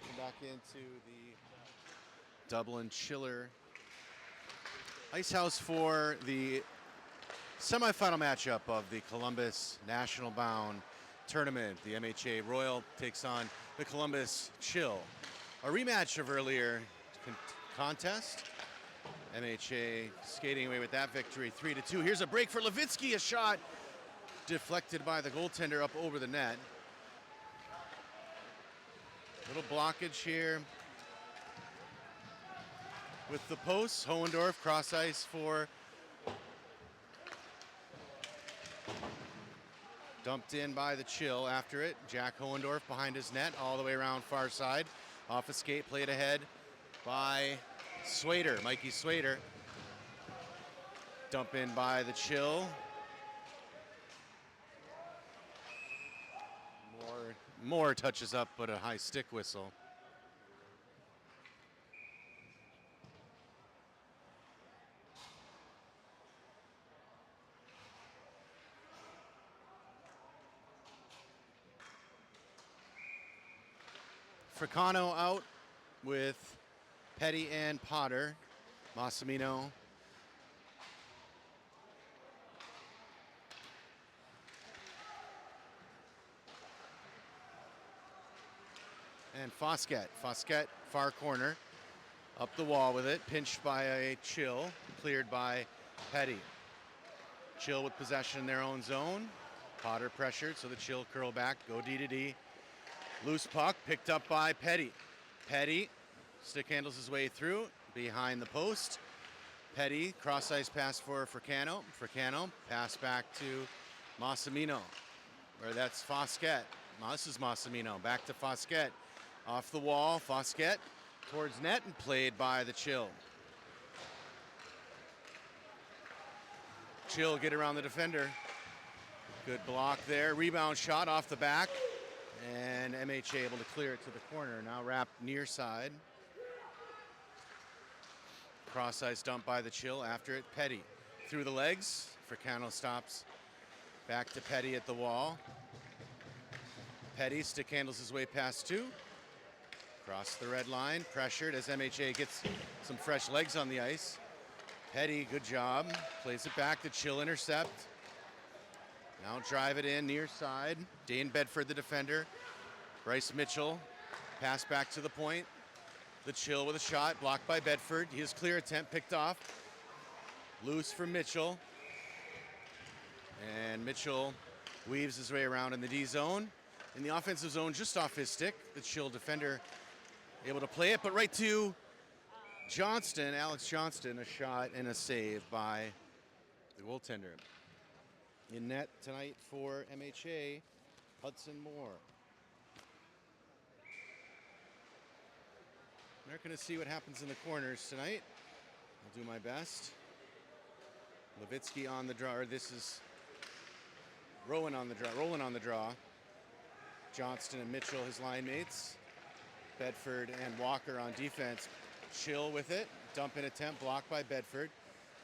Welcome back into the Dublin Chiller Ice House for the semifinal matchup of the Columbus National Bound Tournament. The MHA Royal takes on the Columbus Chill. A rematch of earlier contest. MHA skating away with that victory, 3-2. Here's a break for Levitsky, a shot deflected by the goaltender up over the net. Little blockage here with the posts. Hohendorf cross ice for dumped in by the Chill after it. Jack Hohendorf behind his net all the way around far side. Off a skate, played ahead by Swader, Mikey Swader. Dump in by the Chill. More touches up, but a high stick whistle. Fricano out with Petty and Potter. Massimino. And Fosquet, far corner, up the wall with it, pinched by a Chill, cleared by Petty. Chill with possession in their own zone. Potter pressured, so the Chill curl back, go D-to-D. Loose puck, picked up by Petty. Petty, stick handles his way through, behind the post. Petty, cross-ice pass for Fricano. Fricano, pass back to Massimino, or that's Fosquet. This is Massimino, back to Fosquet. Off the wall, Fosquet towards net and played by the Chill. Chill get around the defender. Good block there. Rebound shot off the back. And MHA able to clear it to the corner. Now wrapped near side. Cross ice dump by the Chill after it. Petty through the legs. Fricano stops. Back to Petty at the wall. Petty stick handles his way past two. Across the red line, pressured as MHA gets some fresh legs on the ice. Petty, good job. Plays it back, the Chill intercept. Now drive it in, near side. Dane Bedford, the defender. Bryce Mitchell, pass back to the point. The Chill with a shot, blocked by Bedford. His clear attempt picked off. Loose for Mitchell. And Mitchell weaves his way around in the D zone. In the offensive zone, just off his stick. The Chill defender able to play it, but right to Johnston, Alex Johnston, a shot and a save by the goaltender. In net tonight for MHA, Hudson Moore. We're not going to see what happens in the corners tonight. I'll do my best. Levitsky on the draw, or this is Roland on the draw. Johnston and Mitchell, his line mates. Bedford and Walker on defense. Chill with it. Dump in attempt, blocked by Bedford.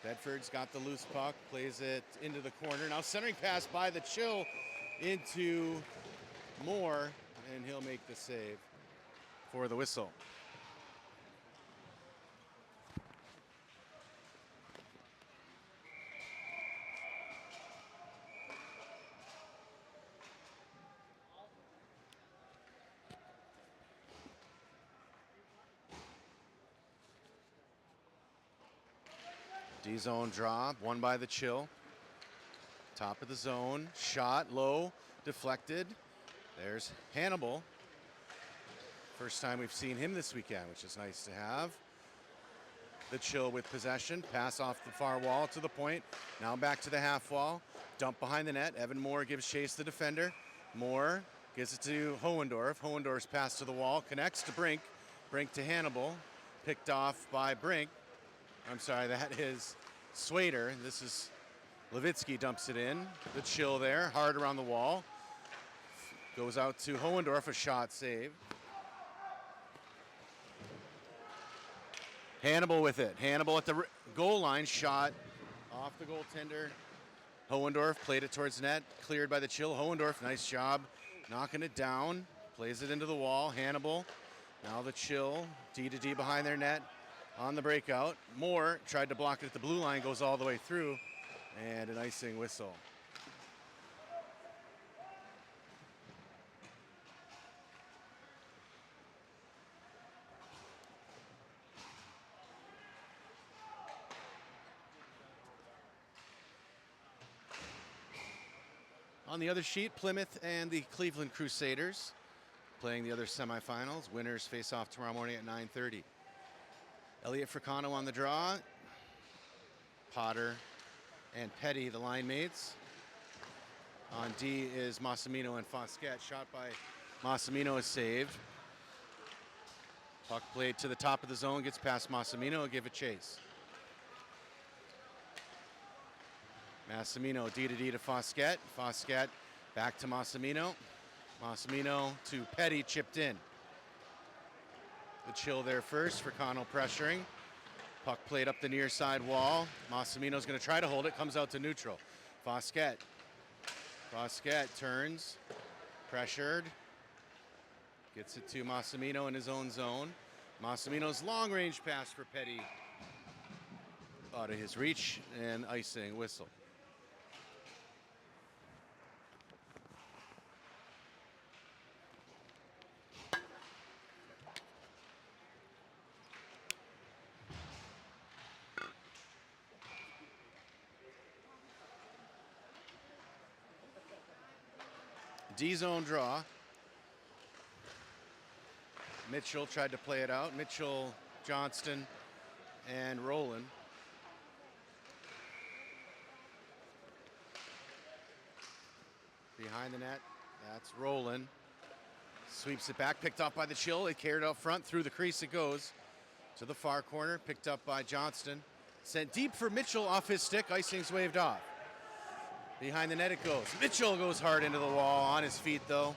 Bedford's got the loose puck, plays it into the corner. Now centering pass by the Chill into Moore, and he'll make the save for the whistle. D-zone draw, won by the Chill. Top of the zone, shot, low, deflected. There's Hannibal. First time we've seen him this weekend, which is nice to have. The Chill with possession, pass off the far wall to the point. Now back to the half wall, dump behind the net. Evan Moore gives chase the defender. Moore gives it to Hohendorf. Hohendorf's pass to the wall, connects to Brink. Brink to Hannibal, picked off by Brink. I'm sorry, that is Swader. This is Levitsky dumps it in. The Chill there, hard around the wall. Goes out to Hohendorf, a shot save. Hannibal with it. Hannibal at the goal line, shot off the goaltender. Hohendorf played it towards net, cleared by the Chill. Hohendorf, nice job knocking it down. Plays it into the wall. Hannibal Now the chill, D to D behind their net on the breakout. Moore tried to block it at the blue line, goes all the way through, and an icing whistle. On the other sheet, Plymouth and the Cleveland Crusaders playing the other semifinals. Winners face off tomorrow morning at 9:30. Elliot Fricano on the draw. Potter and Petty, the line mates. On D is Massimino and Fosquet. Shot by Massimino is saved. Puck played to the top of the zone, gets past Massimino, give a chase. Massimino, D to D to Fosquet. Fosquet back to Massimino. Massimino to Petty, chipped in. The chill there first, Fricano pressuring. Puck played up the near side wall. Massimino's gonna try to hold it, comes out to neutral. Fosquet turns, pressured. Gets it to Massimino in his own zone. Massimino's long range pass for Petty. Out of his reach, and icing whistle. D-zone draw. Mitchell tried to play it out. Mitchell, Johnston, and Rowland. Behind the net, that's Rowland. Sweeps it back, picked off by the chill. They carried out front, through the crease it goes. To the far corner, picked up by Johnston. Sent deep for Mitchell, off his stick, icing's waved off. Behind the net it goes. Mitchell goes hard into the wall, on his feet though.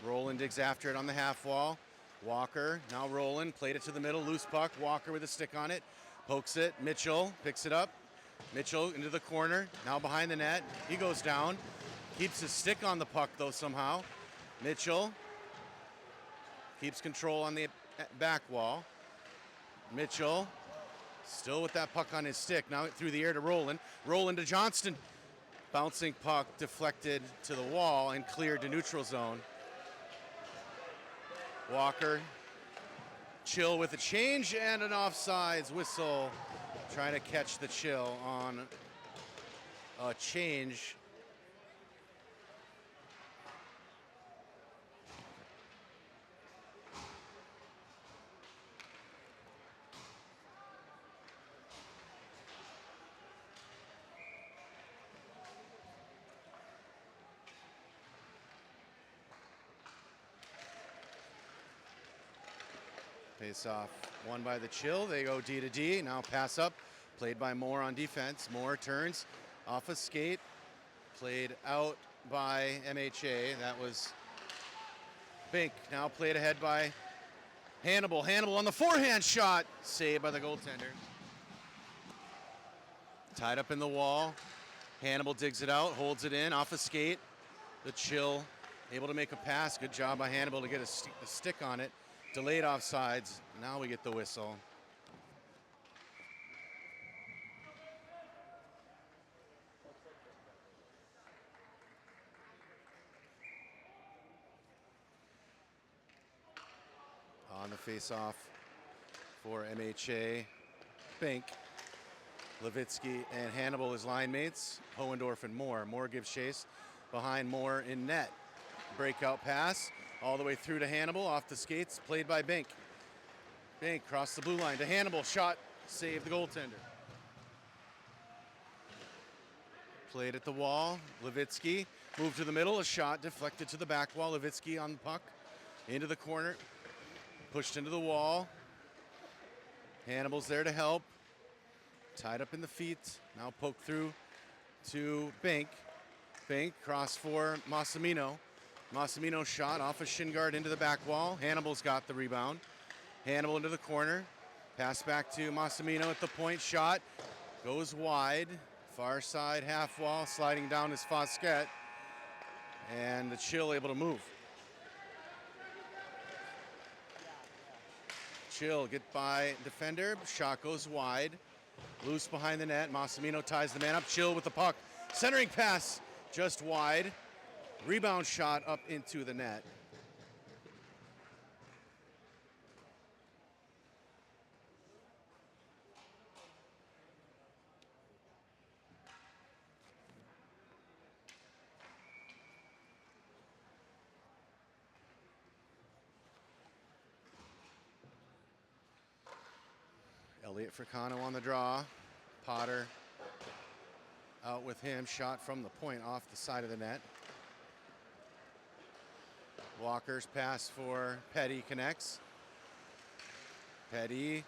Rowland digs after it on the half wall. Walker, now Rowland, played it to the middle, loose puck. Walker with a stick on it, pokes it. Mitchell picks it up. Mitchell into the corner, now behind the net. He goes down, keeps his stick on the puck though somehow. Mitchell keeps control on the back wall. Mitchell still with that puck on his stick. Now through the air to Rowland. Rowland to Johnston. Bouncing puck deflected to the wall and cleared to neutral zone. Walker, chill with a change and an offsides whistle. Trying to catch the chill on a change. Face off won by the chill. They go D to D. Now pass up. Played by Moore on defense. Moore turns off a skate. Played out by MHA. That was Bink. Now played ahead by Hannibal. Hannibal on the forehand shot. Saved by the goaltender. Tied up in the wall. Hannibal digs it out. Holds it in off a skate. The chill able to make a pass. Good job by Hannibal to get a stick on it. Delayed offsides. Now we get the whistle. On the face-off for MHA, Bink, Levitsky, and Hannibal as line mates. Hohendorf and Moore. Moore gives chase behind Moore in net. Breakout pass all the way through to Hannibal, off the skates, played by Bink. Bink crossed the blue line to Hannibal, shot, saved the goaltender. Played at the wall, Levitsky moved to the middle, a shot deflected to the back wall. Levitsky on the puck, into the corner, pushed into the wall. Hannibal's there to help. Tied up in the feet, now poked through to Bink. Bink cross for Massimino. Massimino shot off a shin guard into the back wall. Hannibal's got the rebound. Hannibal into the corner. Pass back to Massimino at the point. Shot goes wide. Far side half wall. Sliding down is Fosquet. And the chill able to move. Chill, get by defender. Shot goes wide. Loose behind the net. Massimino ties the man up. Chill with the puck. Centering pass just wide. Rebound shot up into the net. Elliot Fricano on the draw. Potter out with him. Shot from the point off the side of the net. Walker's pass for Petty connects. Petty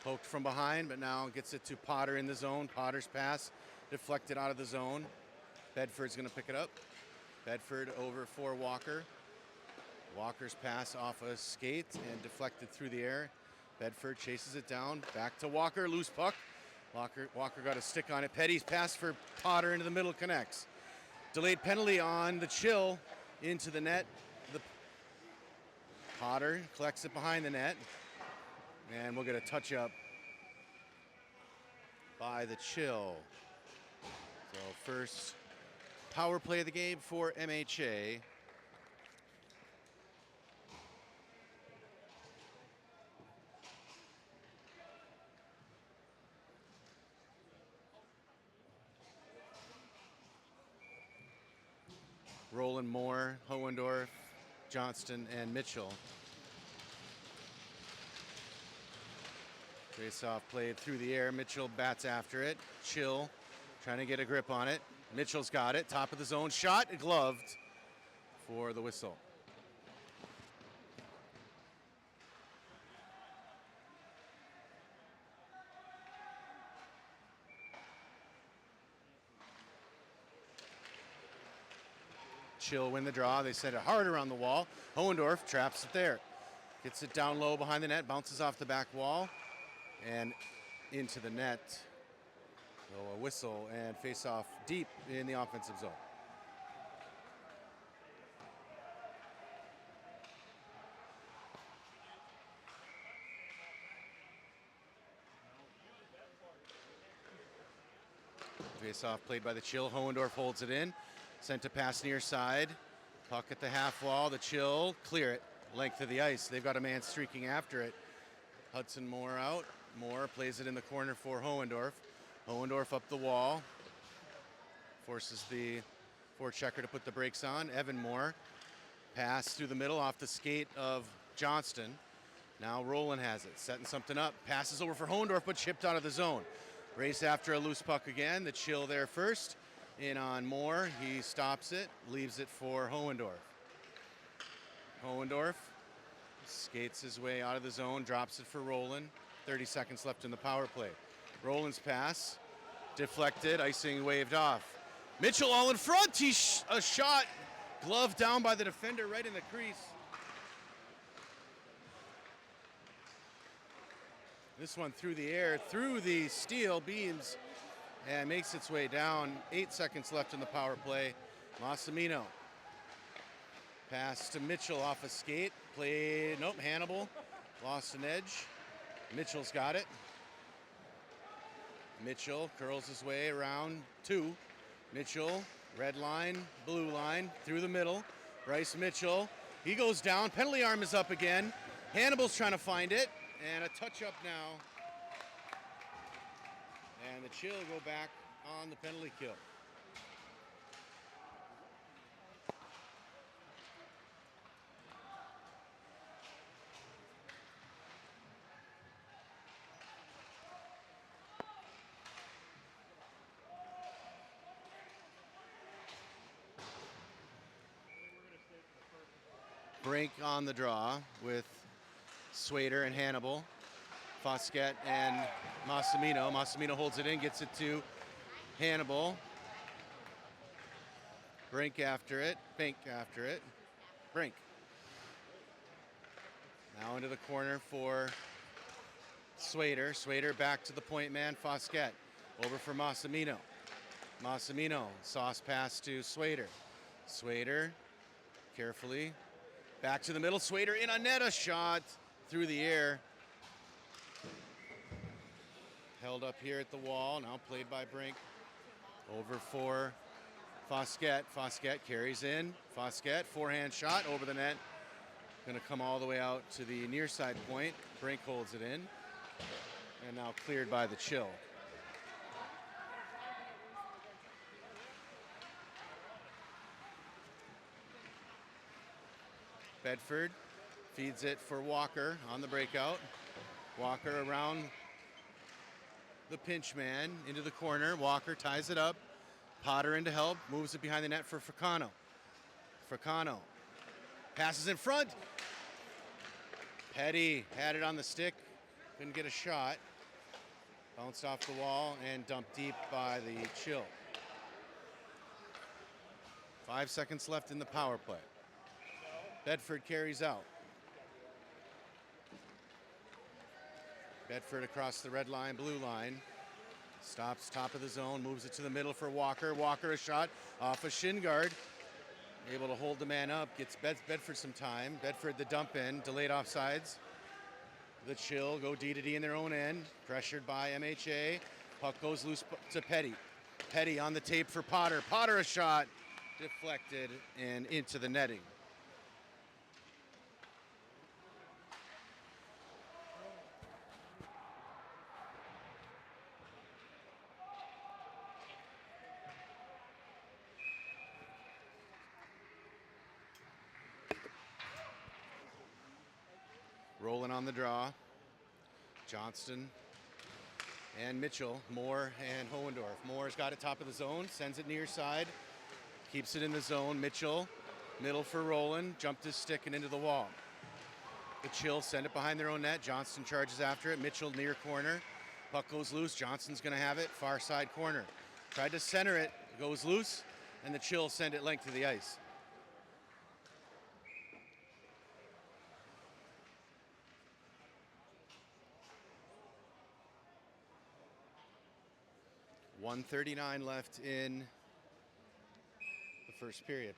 poked from behind, but now gets it to Potter in the zone. Potter's pass deflected out of the zone. Bedford's going to pick it up. Bedford over for Walker. Walker's pass off a skate and deflected through the air. Bedford chases it down. Back to Walker. Loose puck. Walker got a stick on it. Petty's pass for Potter into the middle connects. Delayed penalty on the Chill into the net. Potter collects it behind the net. And we'll get a touch up by the Chill. So first power play of the game for MHA. Roland, Moore, Hohendorf, Johnston, and Mitchell. Face-off played through the air. Mitchell bats after it. Chill trying to get a grip on it. Mitchell's got it. Top of the zone. Shot. Gloved for the whistle. Chill win the draw. They send it hard around the wall. Hohendorf traps it there. Gets it down low behind the net. Bounces off the back wall and into the net. So a whistle and face off deep in the offensive zone. Face off played by the Chill. Hohendorf holds it in. Sent to pass near side. Puck at the half wall. The Chill clear it. Length of the ice. They've got a man streaking after it. Hudson Moore out. Moore plays it in the corner for Hohendorf. Hohendorf up the wall. Forces the forechecker to put the brakes on. Evan Moore. Pass through the middle off the skate of Johnston. Now Roland has it. Setting something up. Passes over for Hohendorf but chipped out of the zone. Race after a loose puck again. The Chill there first. In on Moore, he stops it, leaves it for Hohendorf. Hohendorf skates his way out of the zone, drops it for Roland. 30 seconds left in the power play. Roland's pass, deflected, icing waved off. Mitchell all in front, a shot, glove down by the defender right in the crease. This one through the air, through the steel beams, and makes its way down. 8 seconds left in the power play. Massimino. Pass to Mitchell off a skate. Played, nope, Hannibal. Lost an edge. Mitchell's got it. Mitchell curls his way around 2. Mitchell, red line, blue line, through the middle. Bryce Mitchell, he goes down. Penalty arm is up again. Hannibal's trying to find it. And a touch up now. And the Chill go back on the penalty kill. Brink on the draw with Swader and Hannibal. Fosquet and Massimino. Massimino holds it in, gets it to Hannibal. Brink after it. Bink after it. Brink. Now into the corner for Swader. Swader back to the point man, Fosquet. Over for Massimino. Massimino, sauce pass to Swader. Swader, carefully. Back to the middle, Swader in on net, a shot through the air. Held up here at the wall, now played by Brink. Over for Fosquet. Fosquet carries in. Fosquet, forehand shot over the net. Going to come all the way out to the near side point. Brink holds it in. And now cleared by the Chill. Bedford feeds it for Walker on the breakout. Walker around the pinch man into the corner. Walker ties it up. Potter in to help. Moves it behind the net for Fricano. Fricano passes in front. Petty had it on the stick. Couldn't get a shot. Bounced off the wall and dumped deep by the Chill. 5 seconds left in the power play. Bedford carries out. Bedford across the red line, blue line. Stops top of the zone, moves it to the middle for Walker. Walker a shot off a shin guard. Able to hold the man up, gets Bedford some time. Bedford the dump in, delayed offsides. The Chill go D to D in their own end. Pressured by MHA. Puck goes loose to Petty. Petty on the tape for Potter. Potter a shot. Deflected and into the netting. Rolling on the draw. Johnston and Mitchell. Moore and Hohendorf. Moore's got it top of the zone. Sends it near side. Keeps it in the zone. Mitchell. Middle for Roland. Jumped his stick and into the wall. The Chill send it behind their own net. Johnston charges after it. Mitchell near corner. Puck goes loose. Johnston's going to have it. Far side corner. Tried to center it. Goes loose. And the Chill send it length to the ice. .139 left in the first period.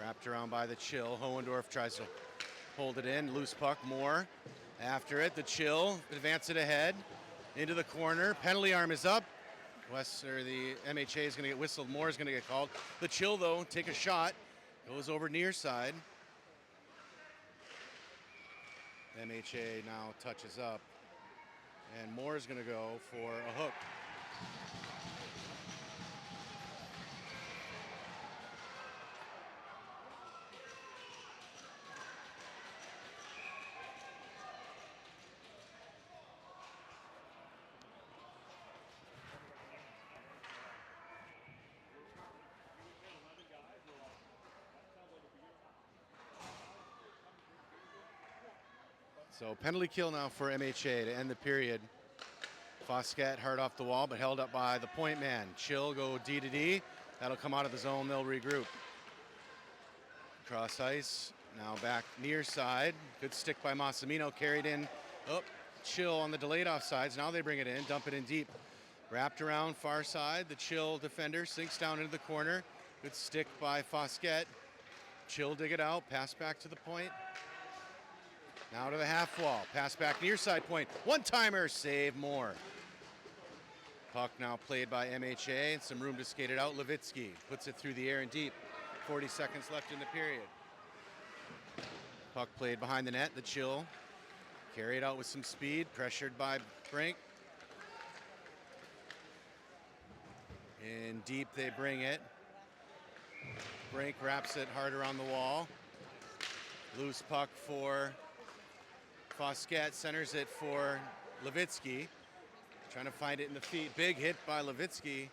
Wrapped around by the Chill. Hohendorf tries to hold it in. Loose puck. Moore after it. The Chill advance it ahead into the corner. Penalty arm is up. The MHA is going to get whistled. Moore is going to get called. The Chill, though, take a shot. Goes over near side. MHA now touches up. And Moore is going to go for a hook. So penalty kill now for MHA to end the period. Fosquet hard off the wall, but held up by the point man. Chill go D to D. That'll come out of the zone. They'll regroup. Cross ice. Now back near side. Good stick by Massimino. Carried in. Oh, Chill on the delayed offsides. Now they bring it in. Dump it in deep. Wrapped around far side. The Chill defender sinks down into the corner. Good stick by Fosquet. Chill dig it out. Pass back to the point. Now to the half wall. Pass back near side point. One-timer. Save Moore. Puck now played by MHA. Some room to skate it out. Levitsky puts it through the air and deep. 40 seconds left in the period. Puck played behind the net. The Chill carry it out with some speed. Pressured by Brink. In deep they bring it. Brink wraps it hard around the wall. Loose puck for Fosquet, centers it for Levitsky. Trying to find it in the feet. Big hit by Levitsky.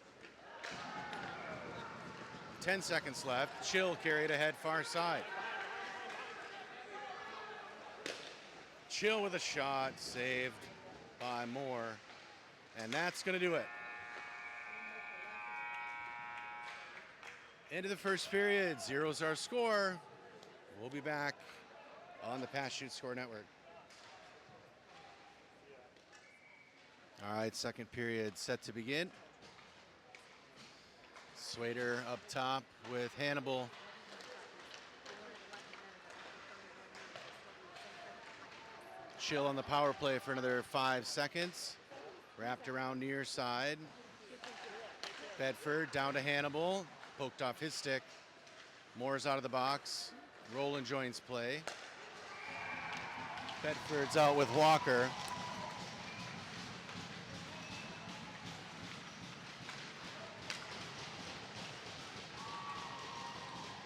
10 seconds left. Chill carried ahead far side. Chill with a shot, saved by Moore. And that's going to do it. End of the first period. 0's our score. We'll be back on the Pass Shoot Score Network. All right, second period set to begin. Swader up top with Hannibal. Chill on the power play for another 5 seconds. Wrapped around near side. Bedford down to Hannibal. Poked off his stick. Moore's out of the box. Roland joins play. Bedford's out with Walker.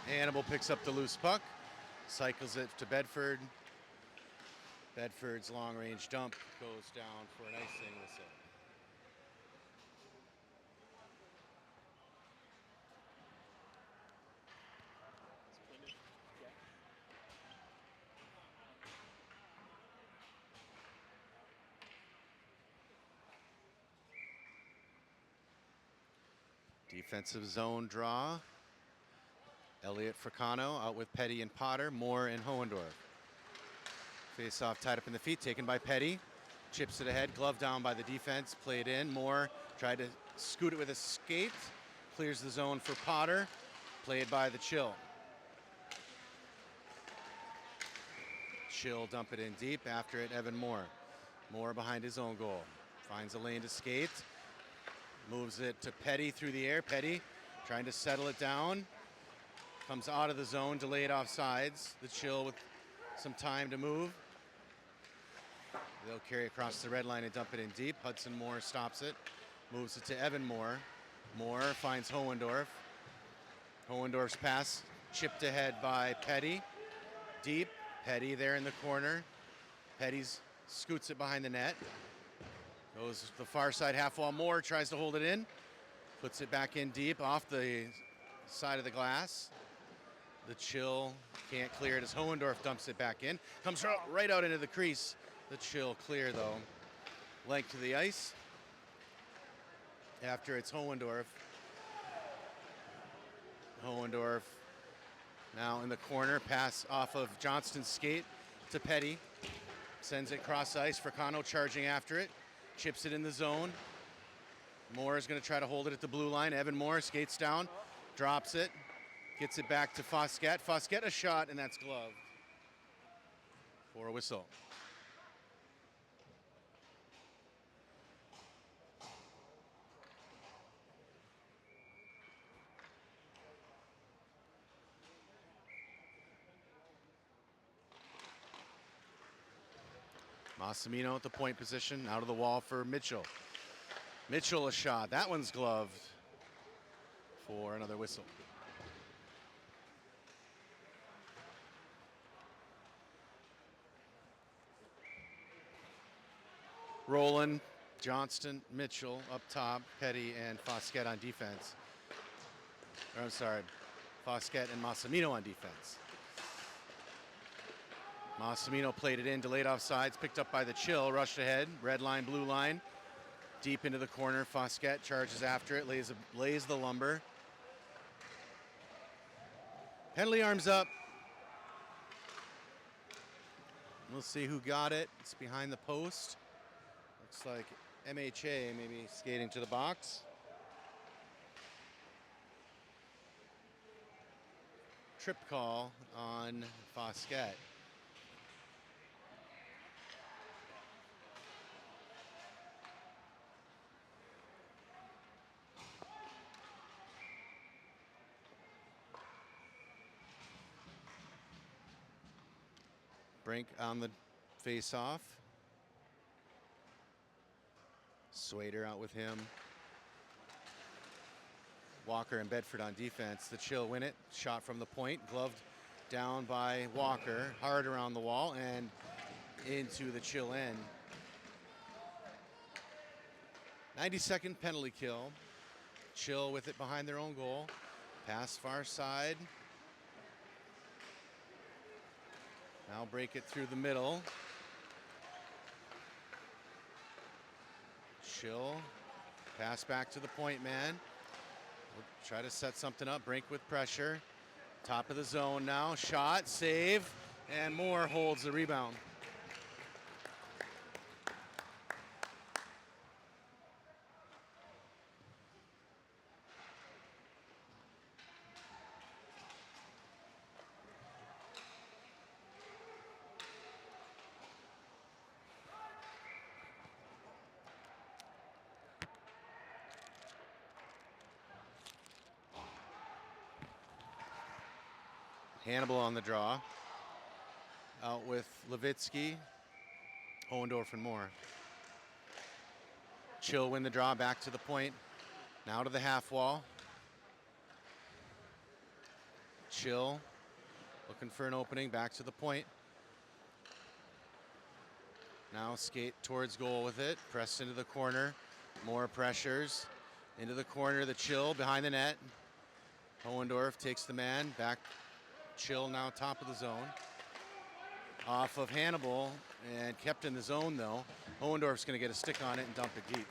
Hannibal picks up the loose puck. Cycles it to Bedford. Bedford's long-range dump goes down for an icing whistle. Defensive zone draw. Elliott Fricano out with Petty and Potter, Moore and Hohendorf. Face-off tied up in the feet, taken by Petty. Chips it ahead, glove down by the defense, played in. Moore tried to scoot it with a skate. Clears the zone for Potter, played by the Chill. Chill dump it in deep, after it Evan Moore. Moore behind his own goal. Finds a lane to skate. Moves it to Petty through the air. Petty trying to settle it down. Comes out of the zone, delayed offsides. The Chill with some time to move. They'll carry across the red line and dump it in deep. Hudson Moore stops it. Moves it to Evan Moore. Moore finds Hohendorf. Hohendorf's pass chipped ahead by Petty. Deep. Petty there in the corner. Petty's scoots it behind the net. Goes to the far side half wall. Moore tries to hold it in. Puts it back in deep off the side of the glass. The Chill can't clear it as Hohendorf dumps it back in. Comes right out into the crease. The Chill clear though. Length to the ice. After it's Hohendorf. Hohendorf now in the corner. Pass off of Johnston's skate to Petty. Sends it cross ice. Fricano charging after it. Chips it in the zone. Moore is going to try to hold it at the blue line. Evan Moore skates down, drops it, gets it back to Fosquet. Fosquet a shot, and that's gloved for a whistle. Massimino at the point position, out of the wall for Mitchell. Mitchell a shot. That one's gloved for another whistle. Roland, Johnston, Mitchell up top, Petty and Fosquet on defense. Or, I'm sorry, Fosquet and Massimino on defense. Massimino played it in, delayed offsides, picked up by the Chill, rushed ahead, red line, blue line, deep into the corner. Fosquet charges after it, lays the lumber. Penalty arms up. We'll see who got it. It's behind the post. Looks like MHA maybe skating to the box. Trip call on Fosquet. Brink on the face-off. Swader out with him. Walker and Bedford on defense. The Chill win it. Shot from the point. Gloved down by Walker. Hard around the wall and into the Chill end. 90-second penalty kill. Chill with it behind their own goal. Pass far side. Now break it through the middle. Chill. Pass back to the point man. We'll try to set something up. Brink with pressure. Top of the zone now. Shot, save, and Moore holds the rebound. Hannibal on the draw. Out with Levitsky, Hohendorf, and Moore. Chill win the draw, back to the point. Now to the half wall. Chill looking for an opening, back to the point. Now skate towards goal with it, pressed into the corner. More pressures into the corner, the Chill behind the net. Hohendorf takes the man, back. Chill now top of the zone. Off of Hannibal and kept in the zone though. Hohendorf's gonna get a stick on it and dump it deep.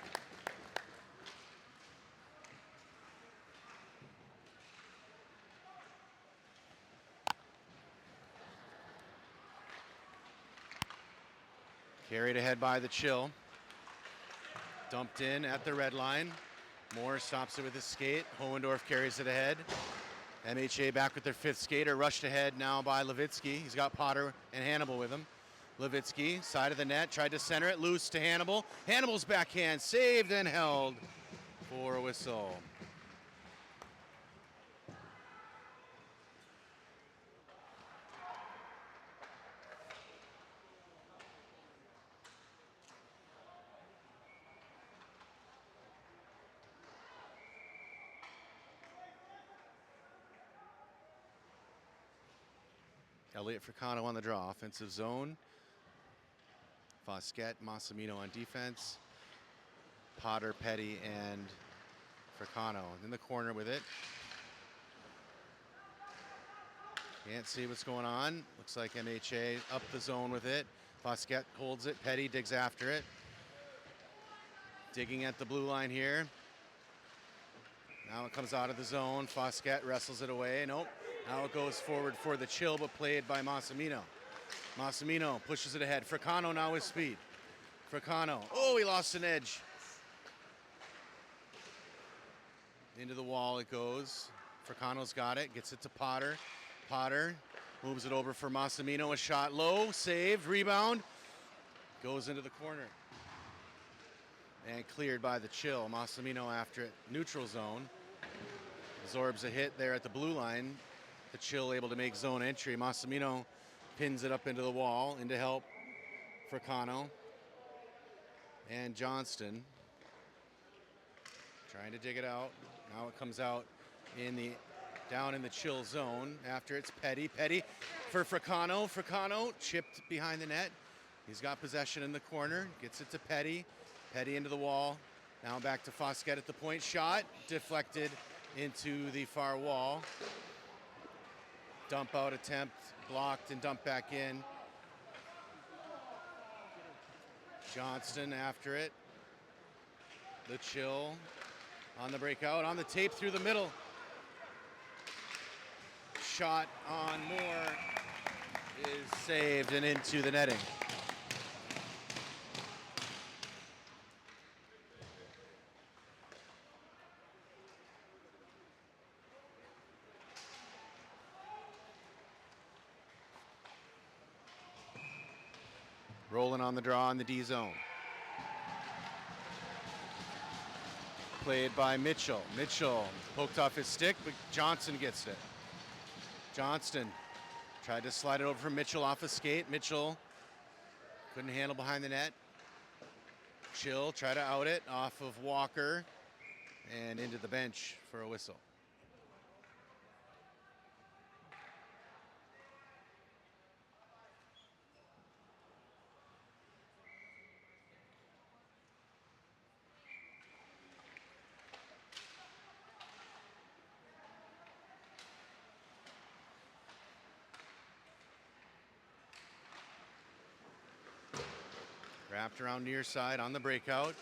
Carried ahead by the Chill. Dumped in at the red line. Moore stops it with his skate. Hohendorf carries it ahead. MHA back with their fifth skater, rushed ahead now by Levitsky. He's got Potter and Hannibal with him. Levitsky, side of the net, tried to center it, loose to Hannibal. Hannibal's backhand, saved and held for a whistle. Elliott Fricano on the draw, offensive zone. Fosquet, Massimino on defense. Potter, Petty, and Fricano in the corner with it. Can't see what's going on. Looks like MHA up the zone with it. Fosquet holds it. Petty digs after it. Digging at the blue line here. Now it comes out of the zone. Fosquet wrestles it away. Nope. Now it goes forward for the Chill, but played by Massimino. Massimino pushes it ahead. Fricano now with speed. Fricano. Oh, he lost an edge. Into the wall it goes. Fricano's got it. Gets it to Potter. Potter moves it over for Massimino. A shot low. Saved. Rebound. Goes into the corner. And cleared by the Chill. Massimino after it. Neutral zone. Absorbs a hit there at the blue line. The Chill able to make zone entry. Massimino pins it up into the wall, into help Fricano. And Johnston trying to dig it out. Now it comes out down in the Chill zone. After it's Petty. Petty for Fricano. Fricano chipped behind the net. He's got possession in the corner. Gets it to Petty. Petty into the wall. Now back to Fosquet at the point. Shot deflected into the far wall. Dump out attempt, blocked and dumped back in. Johnston after it. The Chill on the breakout, on the tape through the middle. Shot on Moore is saved and into the netting. Rolling on the draw in the D zone. Played by Mitchell. Mitchell poked off his stick, but Johnson gets it. Johnston tried to slide it over from Mitchell off a skate. Mitchell couldn't handle behind the net. Chill, try to out it off of Walker and into the bench for a whistle. Wrapped around near side on the breakout.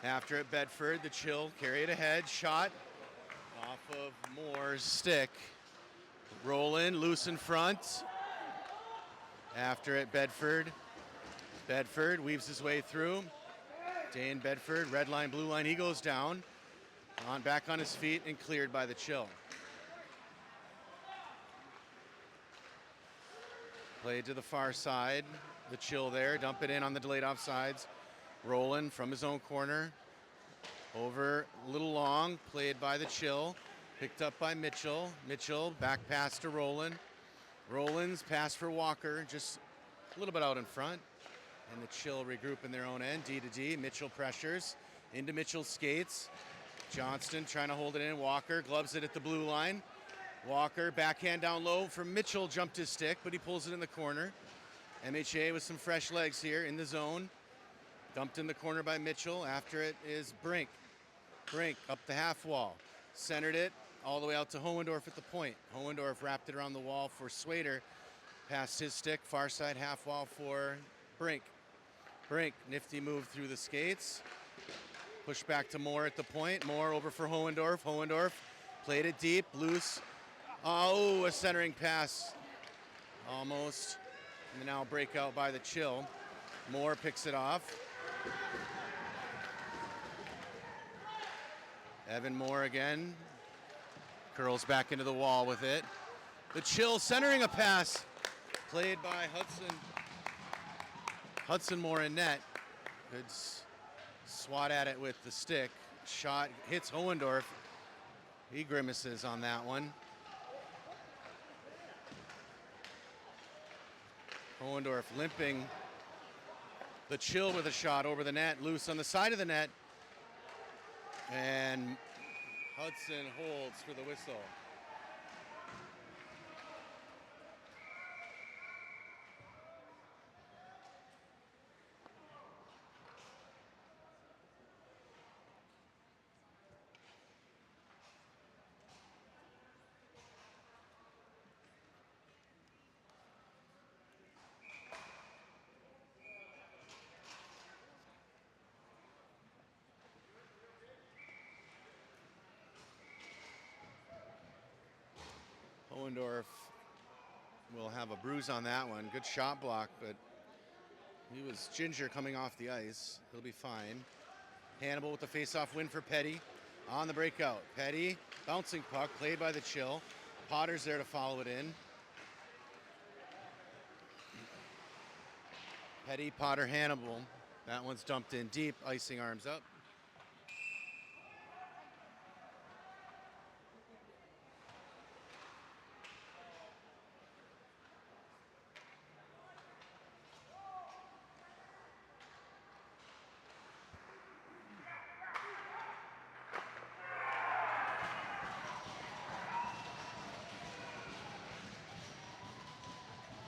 After it, Bedford, the Chill, carry it ahead. Shot off of Moore's stick. Roll in, loose in front. After it, Bedford. Bedford weaves his way through. Dane Bedford, red line, blue line. He goes down. Back on his feet and cleared by the Chill. Played to the far side. The Chill there, dump it in on the delayed offsides. Rolling from his own corner. Over a little long, played by the Chill. Picked up by Mitchell. Mitchell, back pass to Roland. Rollins, pass for Walker, just a little bit out in front. And the Chill regroup in their own end, D to D. Mitchell pressures into Mitchell's skates. Johnston trying to hold it in. Walker gloves it at the blue line. Walker, backhand down low from Mitchell, jumped his stick, but he pulls it in the corner. MHA with some fresh legs here in the zone. Dumped in the corner by Mitchell. After it is Brink. Brink up the half wall. Centered it all the way out to Hohendorf at the point. Hohendorf wrapped it around the wall for Swader. Passed his stick, far side half wall for Brink. Brink, nifty move through the skates. Push back to Moore at the point. Moore over for Hohendorf. Hohendorf played it deep, loose. Oh, a centering pass. Almost. And now breakout by the Chill. Moore picks it off. Evan Moore again. Curls back into the wall with it. The Chill centering a pass. Played by Hudson. Hudson Moore in net. Good swat at it with the stick. Shot hits Hohendorf. He grimaces on that one. Hohendorf limping. The Chill with a shot over the net, loose on the side of the net. And Hudson holds for the whistle. Hohendorf will have a bruise on that one. Good shot block, but he was ginger coming off the ice. He'll be fine. Hannibal with the face-off win for Petty on the breakout. Petty, bouncing puck, played by the Chill. Potter's there to follow it in. Petty, Potter, Hannibal. That one's dumped in deep, icing arms up.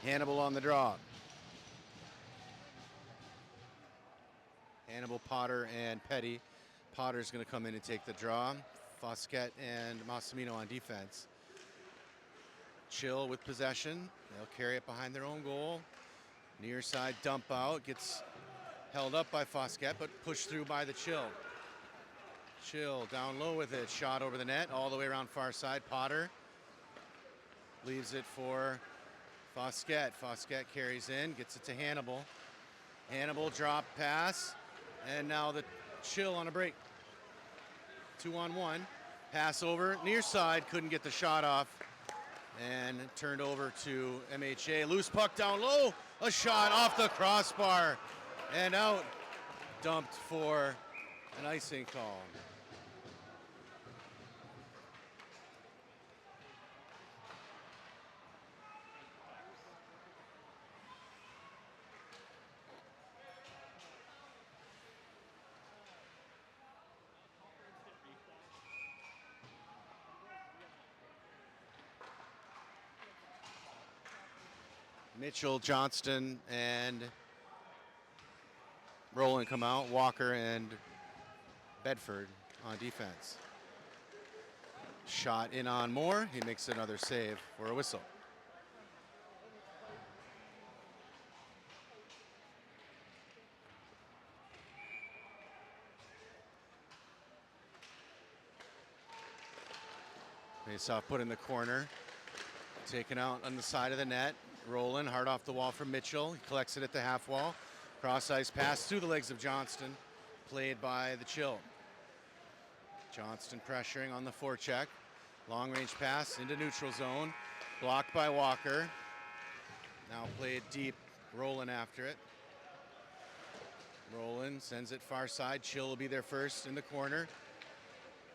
Hannibal on the draw. Hannibal, Potter, and Petty. Potter's going to come in and take the draw. Fosquet and Massimino on defense. Chill with possession. They'll carry it behind their own goal. Near side dump out. Gets held up by Fosquet, but pushed through by the Chill. Chill down low with it. Shot over the net, all the way around far side. Potter leaves it for Fosquet. Fosquet carries in, gets it to Hannibal. Hannibal drop pass, and now the Chill on a break. 2-on-1. Pass over, near side, couldn't get the shot off, and turned over to MHA. Loose puck down low, a shot off the crossbar, and out. Dumped for an icing call. Mitchell, Johnston, and Rowland come out. Walker and Bedford on defense. Shot in on Moore. He makes another save for a whistle. Face-off put in the corner. Taken out on the side of the net. Rowland, hard off the wall from Mitchell. He collects it at the half wall. Cross ice pass through the legs of Johnston. Played by the Chill. Johnston pressuring on the forecheck. Long range pass into neutral zone. Blocked by Walker. Now played deep. Rowland after it. Rowland sends it far side. Chill will be there first in the corner.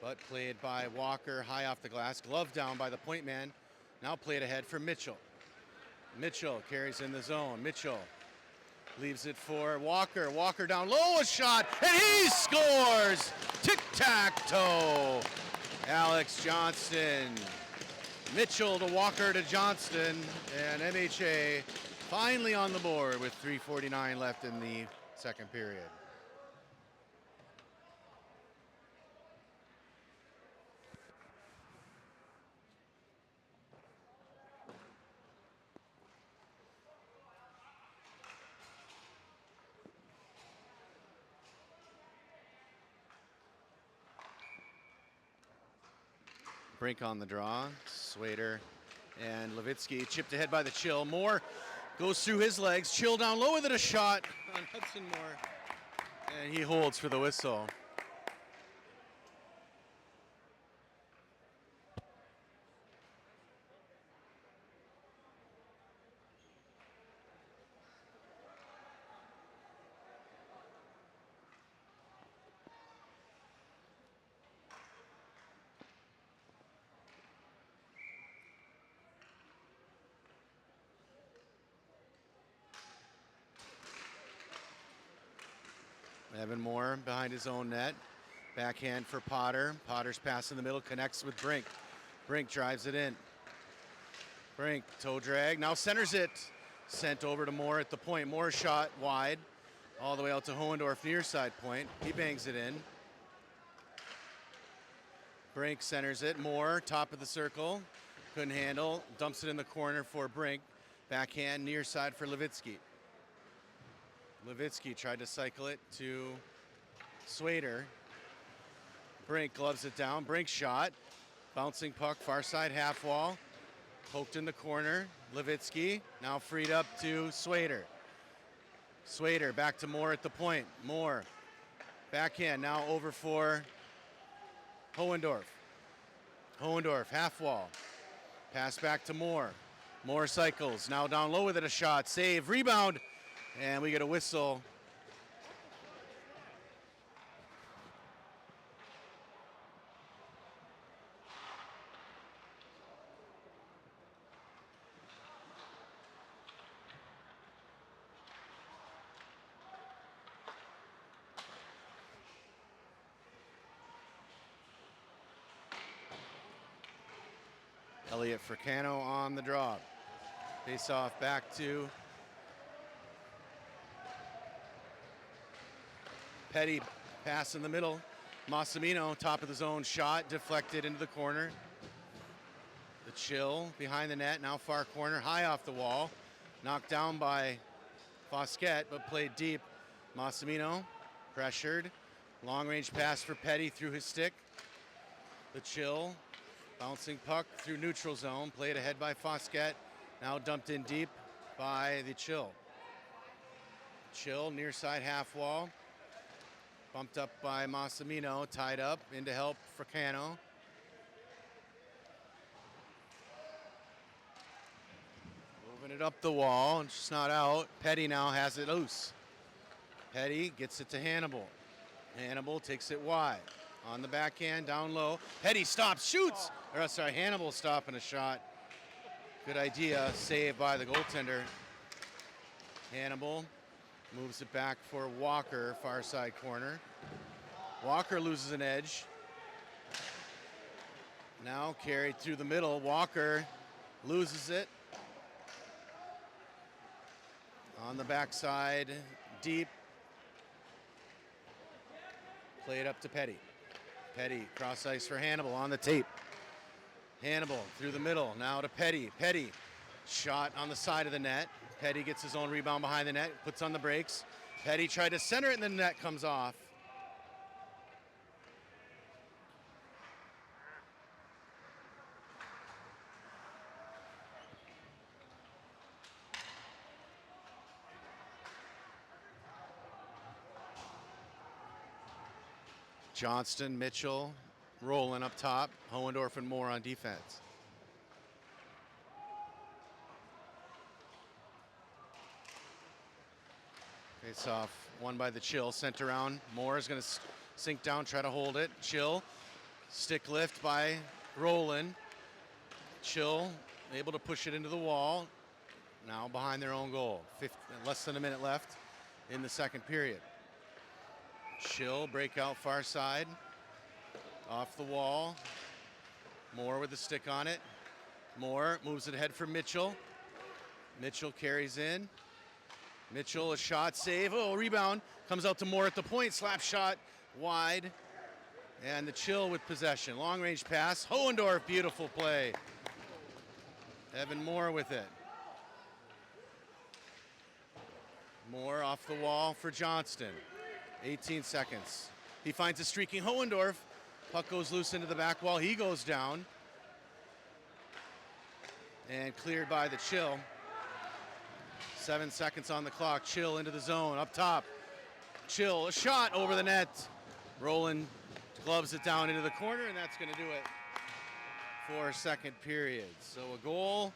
But played by Walker high off the glass. Glove down by the point man. Now played ahead for Mitchell. Mitchell carries in the zone. Mitchell leaves it for Walker. Walker down low, a shot, and he scores! Tic-tac-toe. Alex Johnston. Mitchell to Walker to Johnston, and MHA finally on the board with 3:49 left in the second period. Brink on the draw. Swader and Levitsky chipped ahead by the Chill. Moore goes through his legs. Chill down low with it, a shot on Hudson Moore. And he holds for the whistle. Evan Moore behind his own net. Backhand for Potter. Potter's pass in the middle connects with Brink. Brink drives it in. Brink, toe drag, now centers it. Sent over to Moore at the point. Moore shot wide, all the way out to Hohendorf near side point. He bangs it in. Brink centers it. Moore, top of the circle. Couldn't handle, dumps it in the corner for Brink. Backhand near side for Levitsky. Levitsky tried to cycle it to Swader. Brink gloves it down. Brink shot. Bouncing puck, far side half wall. Poked in the corner. Levitsky now freed up to Swader. Swader back to Moore at the point. Moore. Backhand now over for Hohendorf. Hohendorf, half wall. Pass back to Moore. Moore cycles. Now down low with it, a shot. Save, rebound. And we get a whistle. Elliot Fricano on the draw. Face off back to Petty, pass in the middle. Massimino, top of the zone, shot, deflected into the corner. The Chill behind the net, now far corner, high off the wall. Knocked down by Fosquet, but played deep. Massimino, pressured. Long range pass for Petty through his stick. The Chill, bouncing puck through neutral zone, played ahead by Fosquet. Now dumped in deep by the Chill. Chill, near side half wall. Bumped up by Massimino, tied up, in to help Fricano. Moving it up the wall, and it's not out. Petty now has it loose. Petty gets it to Hannibal. Hannibal takes it wide. On the backhand, down low. Petty stops, shoots! Or sorry, Hannibal stopping a shot. Good idea, saved by the goaltender. Hannibal moves it back for Walker, far side corner. Walker loses an edge. Now carried through the middle. Walker loses it. On the backside, deep. Played up to Petty. Petty, cross ice for Hannibal on the tape. Hannibal through the middle, now to Petty. Petty, shot on the side of the net. Petty gets his own rebound behind the net, puts on the brakes. Petty tried to center it and the net comes off. Johnston, Mitchell, rolling up top. Hohendorf and Moore on defense. Face off, won by the Chill, sent around. Moore is going to sink down, try to hold it. Chill, stick lift by Roland. Chill, able to push it into the wall. now behind their own goal. Less than a minute left in the second period. Chill, breakout far side. Off the wall. Moore with the stick on it. Moore moves it ahead for Mitchell. Mitchell carries in. Mitchell, a shot, save. Oh, rebound. Comes out to Moore at the point. Slap shot wide. And the Chill with possession. Long range pass. Hohendorf, beautiful play. Evan Moore with it. Moore off the wall for Johnston. 18 seconds. He finds a streaking Hohendorf. Puck goes loose into the back wall. He goes down. And cleared by the Chill. 7 seconds on the clock. Chill into the zone. Up top. Chill, a shot over the net. Roland gloves it down into the corner, and that's going to do it for second period. So a goal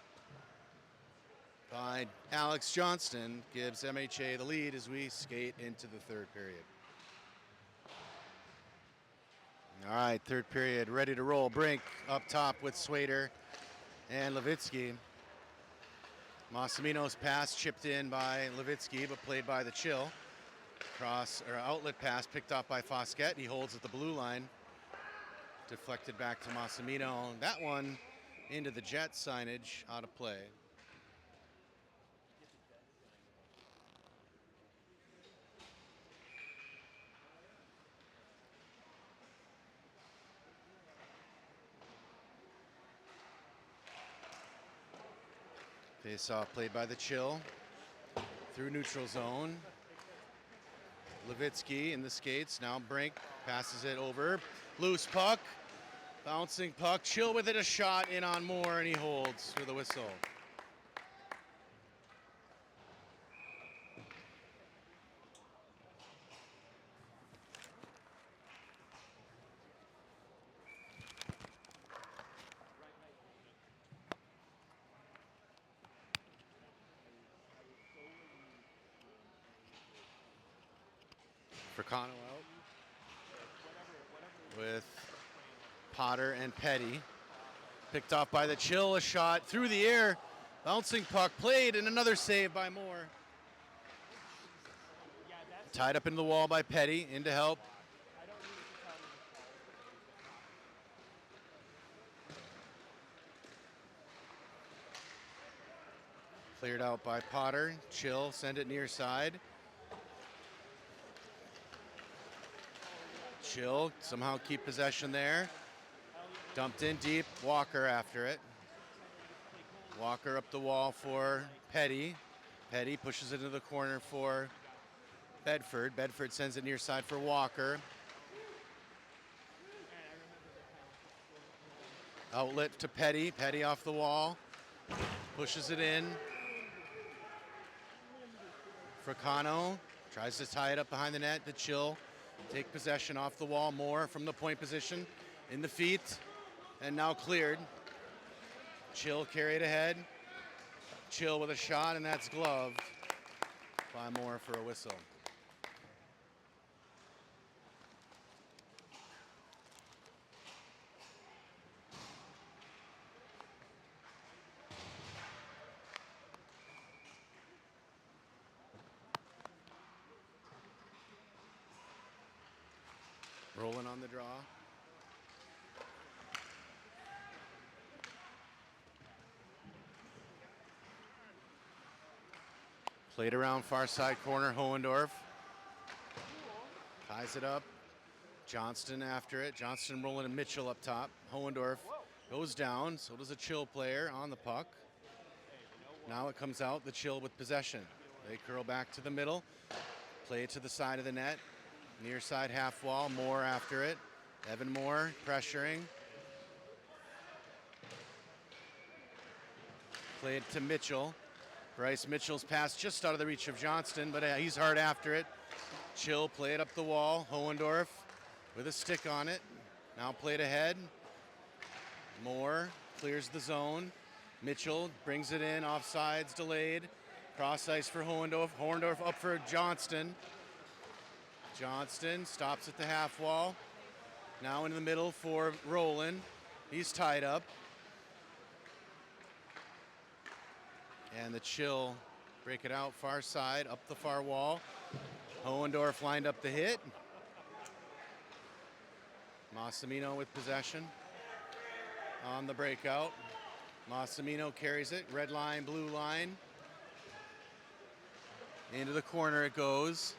by Alex Johnston gives MHA the lead as we skate into the third period. All right, third period, ready to roll. Brink up top with Swader and Levitsky. Massimino's pass chipped in by Levitsky, but played by the Chill. Cross or outlet pass picked up by Fosquet. He holds at the blue line. Deflected back to Massimino. That one into the Jet signage, out of play. Face-off played by the Chill. Through neutral zone. Levitsky in the skates. Now Brink passes it over. Loose puck. Bouncing puck. Chill with it. A shot in on Moore, and he holds for the whistle. Fricano out with Potter and Petty. Picked off by the Chill, a shot through the air. Bouncing puck played, and another save by Moore. Tied up into the wall by Petty, in to help. Cleared out by Potter. Chill, send it near side. Chill, somehow keep possession there. Dumped in deep, Walker after it. Walker up the wall for Petty. Petty pushes it into the corner for Bedford. Bedford sends it near side for Walker. Outlet to Petty. Petty off the wall. Pushes it in. Fricano tries to tie it up behind the net. The Chill take possession off the wall. Moore from the point position in the feet. And now cleared. Chill carried ahead. Chill with a shot, and that's gloved by Moore for a whistle. Rolling on the draw. Played around far side corner, Hohendorf. Ties it up. Johnston after it. Johnston rolling to Mitchell up top. Hohendorf goes down, so does a Chill player on the puck. Now it comes out, the Chill with possession. They curl back to the middle. Play it to the side of the net. Near side half wall, Moore after it. Evan Moore pressuring. Play it to Mitchell. Bryce Mitchell's pass just out of the reach of Johnston, but he's hard after it. Chill, play it up the wall. Hohendorf with a stick on it. Now played ahead. Moore clears the zone. Mitchell brings it in, offsides delayed. Cross ice for Hohendorf. Hohendorf up for Johnston. Johnston stops at the half wall. Now into the middle for Roland. He's tied up. And the Chill break it out far side, up the far wall. Hohendorf lined up the hit. Massimino with possession on the breakout. Massimino carries it, red line, blue line. Into the corner it goes.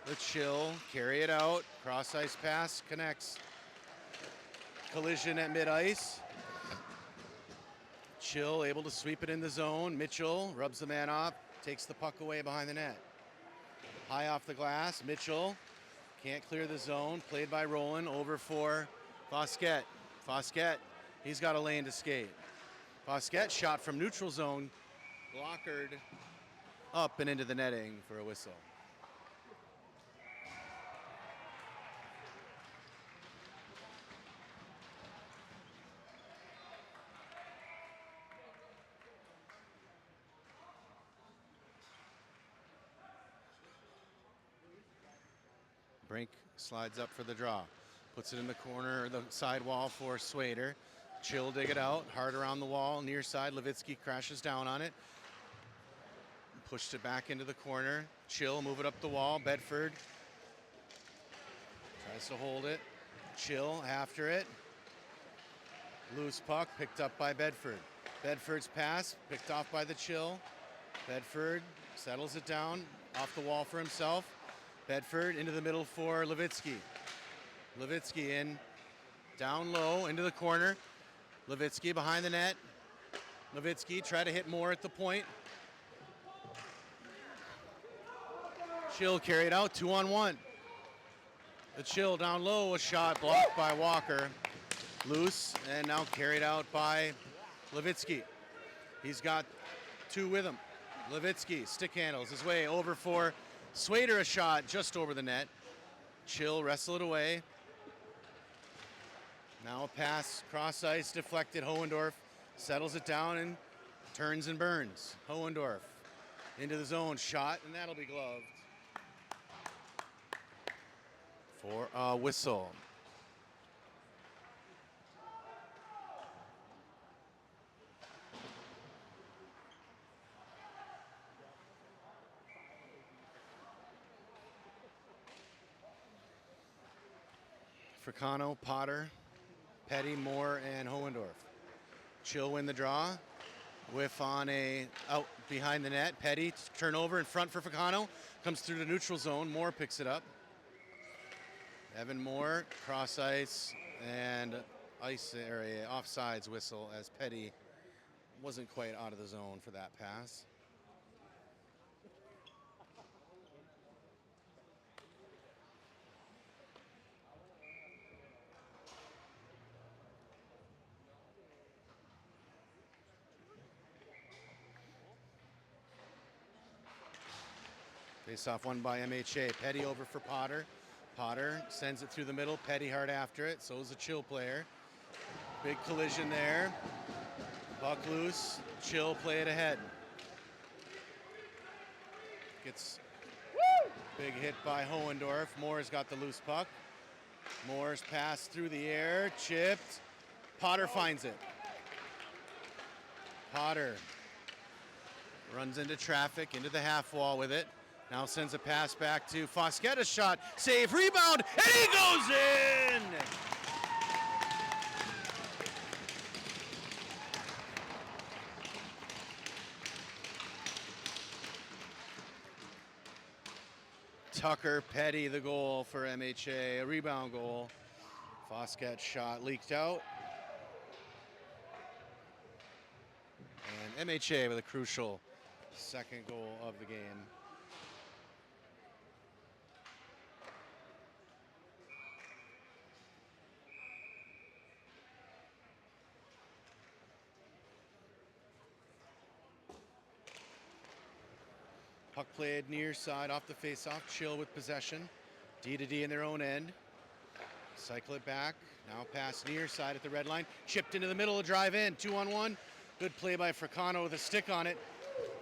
The Chill, carry it out. Cross ice pass, connects. Collision at mid-ice. Chill able to sweep it in the zone. Mitchell rubs the man off, takes the puck away behind the net. High off the glass, Mitchell can't clear the zone. Played by Roland, over for Fosquet. Fosquet, he's got a lane to skate. Fosquet shot from neutral zone, blockered up and into the netting for a whistle. Brink slides up for the draw. Puts it in the corner, the side wall for Swader. Chill dig it out, hard around the wall, near side. Levitsky crashes down on it. Pushed it back into the corner. Chill, move it up the wall. Bedford tries to hold it. Chill after it. Loose puck picked up by Bedford. Bedford's pass picked off by the Chill. Bedford settles it down off the wall for himself. Bedford into the middle for Levitsky. Levitsky in, down low, into the corner. Levitsky behind the net. Levitsky try to hit more at the point. Chill carried out, 2-on-1. The Chill down low, a shot blocked by Walker. Loose, and now carried out by Levitsky. He's got two with him. Levitsky stick handles his way over for Swader, a shot just over the net. Chill wrestle it away. Now a pass, cross ice, deflected. Hohendorf settles it down and turns and burns. Hohendorf into the zone, shot, and that'll be gloved for a whistle. Fricano, Potter, Petty, Moore, and Hohendorf. Chill win the draw. Whiff on a out behind the net. Petty turnover in front for Fricano. Comes through the neutral zone. Moore picks it up. Evan Moore, cross ice and ice area, offsides whistle as Petty wasn't quite out of the zone for that pass. Face-off won by MHA. Petty over for Potter. Potter sends it through the middle. Petty hard after it. So is a Chill player. Big collision there. Puck loose. Chill play it ahead. Gets big hit by Hohendorf. Moore's got the loose puck. Moore's pass through the air. Chipped. Potter finds it. Potter runs into traffic, into the half wall with it. Now sends a pass back to Fosquet, a shot, save, rebound, and he goes in! Tucker Petty, the goal for MHA, a rebound goal. Fosquet shot leaked out. And MHA with a crucial second goal of the game. Puck played near side off the faceoff. Chill with possession. D to D in their own end. Cycle it back. Now pass near side at the red line. Chipped into the middle of drive in. 2-on-1. Good play by Fricano with a stick on it.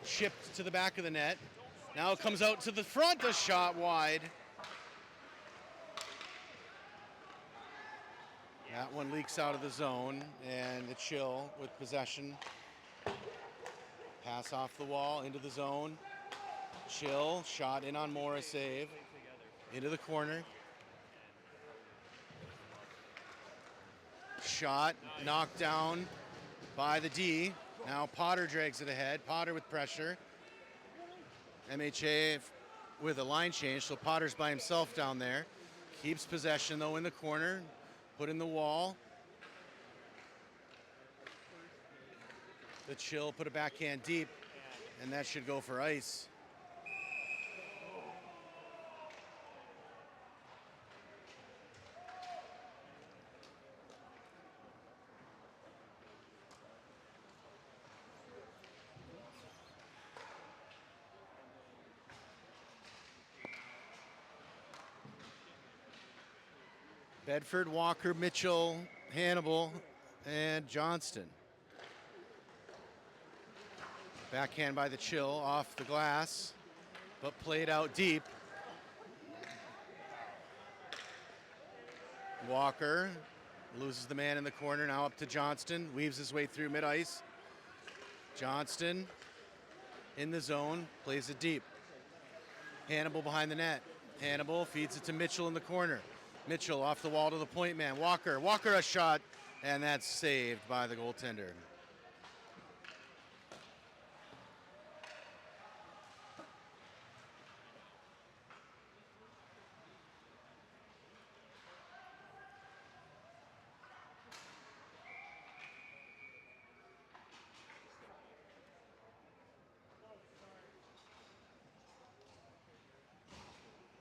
Chipped to the back of the net. Now it comes out to the front. A shot wide. That one leaks out of the zone. And the Chill with possession Pass off the wall into the zone. Chill, shot in on Morris, save. Into the corner. Shot, knocked down by the D. Now Potter drags it ahead. Potter with pressure. MHA with a line change, so Potter's by himself down there. Keeps possession though in the corner. Put in the wall. The Chill put a backhand deep, and that should go for ice. Bedford, Walker, Mitchell, Hannibal, and Johnston. Backhand by the Chill off the glass, but played out deep. Walker loses the man in the corner, now up to Johnston, weaves his way through mid-ice. Johnston in the zone, plays it deep. Hannibal behind the net. Hannibal feeds it to Mitchell in the corner. Mitchell off the wall to the point man. Walker a shot, and that's saved by the goaltender.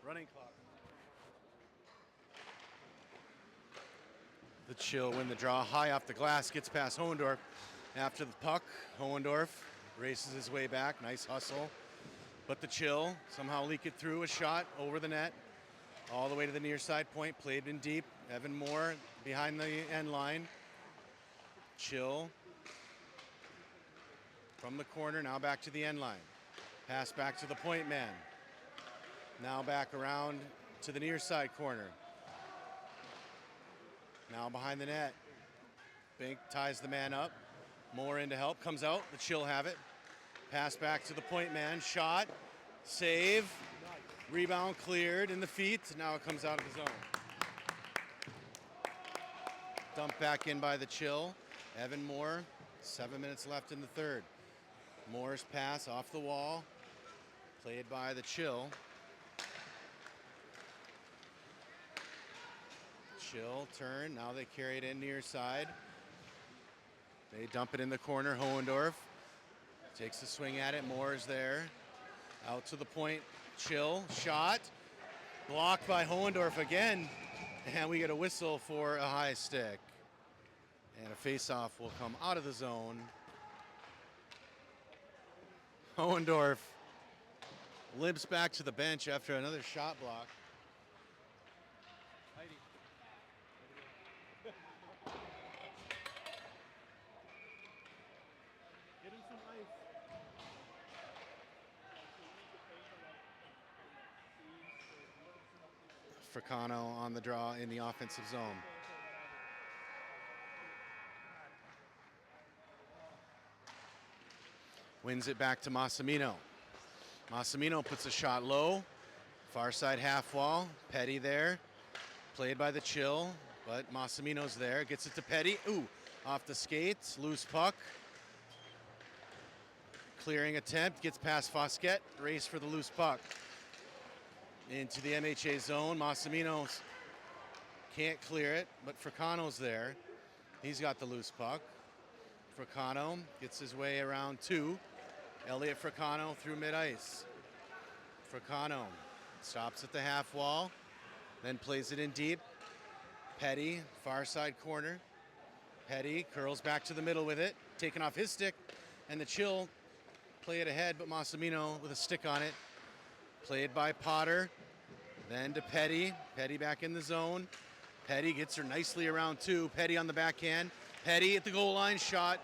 Running clock. The Chill win the draw. High off the glass, gets past Hohendorf. After the puck, Hohendorf races his way back. Nice hustle. But the Chill somehow leak it through a shot over the net. All the way to the near side point, played in deep. Evan Moore behind the end line. Chill from the corner, now back to the end line. Pass back to the point man. Now back around to the near side corner. Now behind the net. Bink ties the man up. Moore in to help, comes out, the Chill have it. Pass back to the point man, shot, save, rebound cleared in the feet. Now it comes out of the zone. Dumped back in by the Chill. Evan Moore, 7 minutes left in the third. Moore's pass off the wall, played by the Chill. Chill, turn, now they carry it in near side. They dump it in the corner, Hohendorf takes a swing at it, Moore's there. Out to the point, Chill, shot, blocked by Hohendorf again, and we get a whistle for a high stick. And a face-off will come out of the zone. Hohendorf limps back to the bench after another shot block. Fricano on the draw in the offensive zone. Wins it back to Massimino. Massimino puts a shot low. Far side half wall. Petty there. Played by the Chill, but Massimino's there. Gets it to Petty. Ooh, off the skates. Loose puck. Clearing attempt. Gets past Fosquet. Race for the loose puck. Into the MHA zone. Massimino can't clear it, but Fricano's there. He's got the loose puck. Fricano gets his way around two. Elliot Fricano through mid-ice. Fricano stops at the half wall, then plays it in deep. Petty, far side corner. Petty curls back to the middle with it, taken off his stick, and the Chill play it ahead, but Massimino with a stick on it. Played by Potter, then to Petty. Petty back in the zone. Petty gets her nicely around two. Petty on the backhand. Petty at the goal line, shot.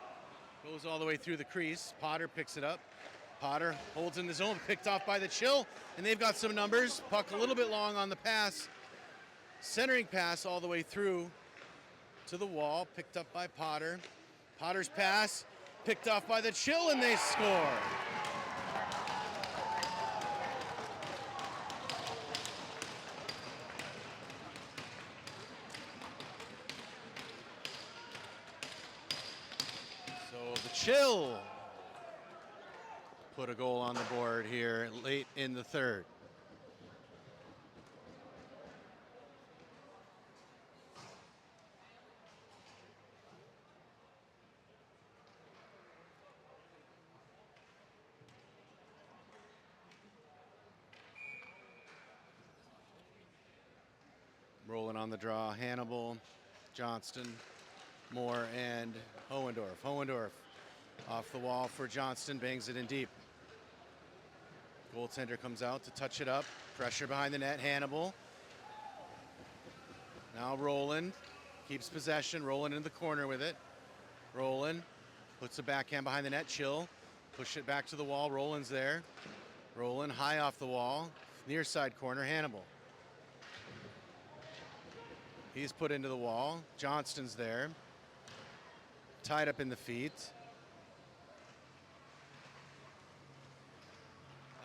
Goes all the way through the crease. Potter picks it up. Potter holds in the zone, picked off by the Chill, and they've got some numbers. Puck a little bit long on the pass. Centering pass all the way through to the wall, picked up by Potter. Potter's pass Picked off by the Chill, and they score. So the Chill put a goal on the board here late in the third. Rolling on the draw, Hannibal, Johnston, Moore, and Hohendorf. Hohendorf off the wall for Johnston, bangs it in deep. Goaltender comes out to touch it up. Pressure behind the net, Hannibal. Now Roland keeps possession, Roland in the corner with it. Roland puts a backhand behind the net, Chill. Push it back to the wall, Roland's there. Roland high off the wall, near side corner, Hannibal. He's put into the wall. Johnston's there. Tied up in the feet.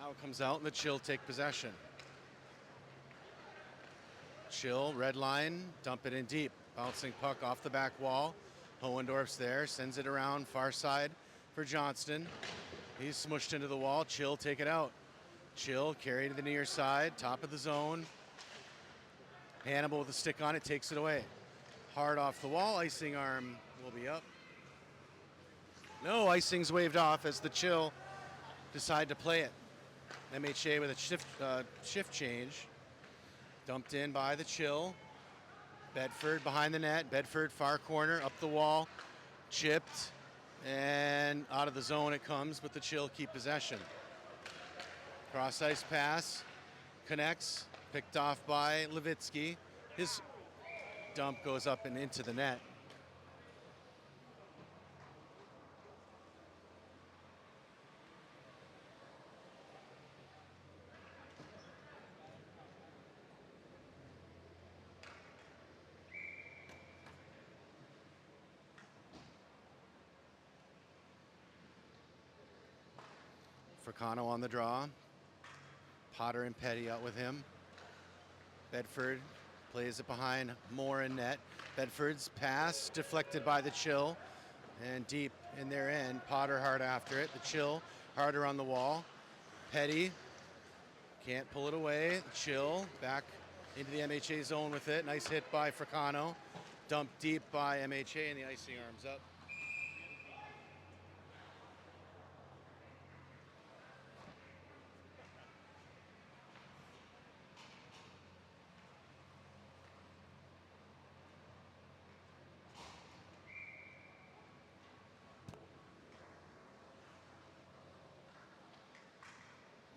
Now it comes out and the Chill take possession. Chill, red line, dump it in deep. Bouncing puck off the back wall. Hohendorf's there, sends it around far side for Johnston. He's smushed into the wall. Chill, take it out. Chill, carry to the near side, top of the zone. Hannibal with a stick on it, takes it away. Hard off the wall, icing arm will be up. No, icing's waved off as the Chill decide to play it. MHA with a shift change. Dumped in by the Chill. Bedford behind the net. Bedford far corner, up the wall. Chipped, and out of the zone it comes, but the Chill keep possession. Cross ice pass, connects. Picked off by Levitsky. His dump goes up and into the net. Fricano on the draw. Potter and Petty out with him. Bedford plays it behind Moore and net. Bedford's pass deflected by the Chill, and deep in their end. Potter hard after it. The Chill harder on the wall. Petty can't pull it away. The Chill back into the MHA zone with it. Nice hit by Fricano. Dumped deep by MHA, and the icing arm's up.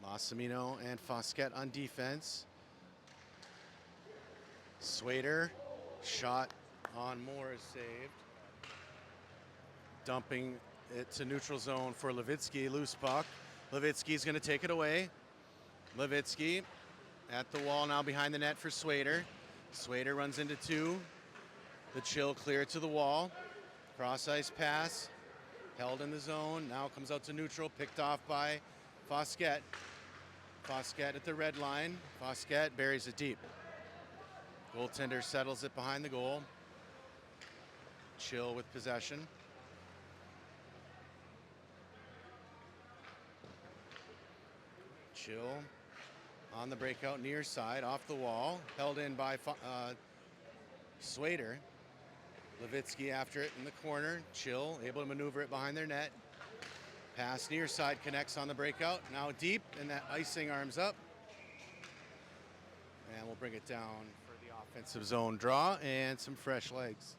Massimino and Fosquet on defense. Swader, shot on Moore is saved. Dumping it to neutral zone for Levitsky, loose puck. Levitsky's gonna take it away. Levitsky at the wall now behind the net for Swader. Swader runs into two. The Chill clear to the wall. Cross ice pass, held in the zone. Now comes out to neutral, picked off by Fosquet. Fosquet at the red line. Fosquet buries it deep. Goaltender settles it behind the goal. Chill with possession. Chill on the breakout near side, off the wall. Held in by Swader. Levitsky after it in the corner. Chill able to maneuver it behind their net. Pass near side connects on the breakout. Now deep, and that icing arm's up. And we'll bring it down for the offensive zone draw and some fresh legs.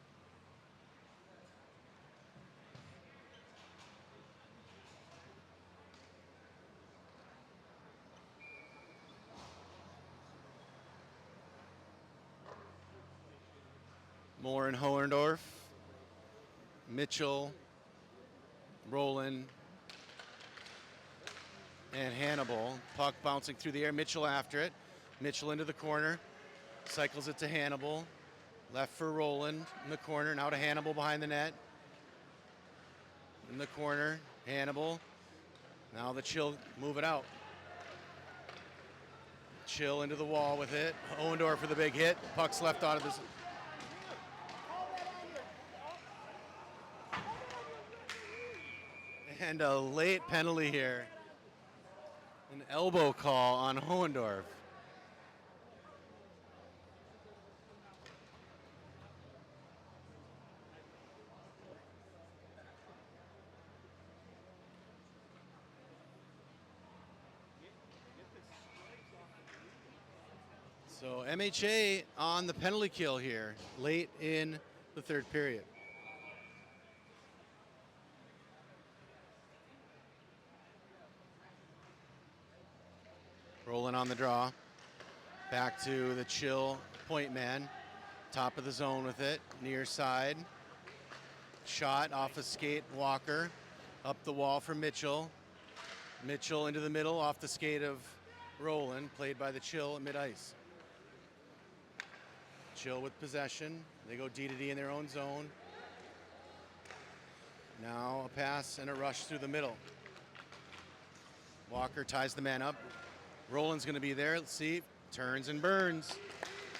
Moore and Hohendorf. Mitchell, Roland, and Hannibal. Puck bouncing through the air. Mitchell after it. Mitchell into the corner. Cycles it to 'Left for Roland in the corner. Now to Hannibal behind the net. in the corner. Hannibal. Now the Chill move it out. Chill into the wall with it. Oendorf for the big hit. Puck's left out of this. And a late penalty here. An elbow call on Hohendorf. So MHA on the penalty kill here, late in the third period. Rolling on the draw. Back to the Chill point man. Top of the zone with it, near side. Shot off a skate, Walker. Up the wall for Mitchell. Mitchell into the middle, off the skate of Roland, played by the Chill at mid-ice. Chill with possession. They go D to D in their own zone. Now a pass and a rush through the middle. Walker ties the man up. Roland's going to be there. Let's see. Turns and burns.